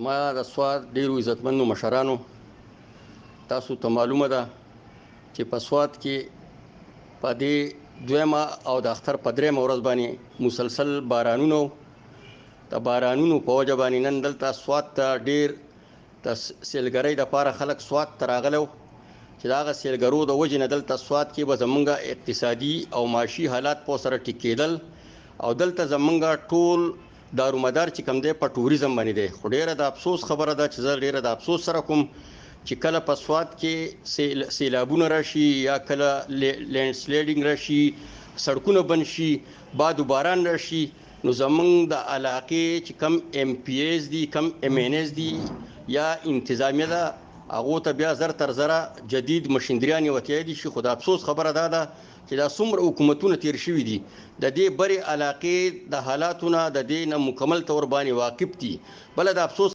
ما د سواد ډیرو عزتمنو مشرانو، تاسو ته معلومه ده چې په سواد کې په دې دویمه او د اختر په درېمه ورځ باندې مسلسل بارانونو د بارانونو په وجه باندې نن دلته سواد ته ډیر د سیلګرۍ دپاره خلک سواد ته راغلو چې د هغه سیلګرو د وجې نه دلته سواد کې به زمونږ اقتصادي او معاشي حالات په سره ټیک کېدل او دلته زمونږ ټول دارومدار چې کوم دی په ټوریزم باندې دی. خو ډیره د افسوس خبره ده چې زه ډیره د افسوس سره کوم چې کله په سواد کې سیلابونه راشي یا کله لینډ سلایډینګ راشي، سړکونه بند شي، باد و باران راشي، نو زمونږ د علاقې چې کم ایم پی ایز دي، کم ایم این ایز دي یا انتظامیه ده، هغو ته بیا زر تر زره جدید مشندریانې وتیادي شي. خو د افسوس خبره دا ده چې دا څومره حکومتونه تیر شوي دي د دې برې علاقې د حالاتونه د دې نه مکمل طور باندې واقف دي. بله د افسوس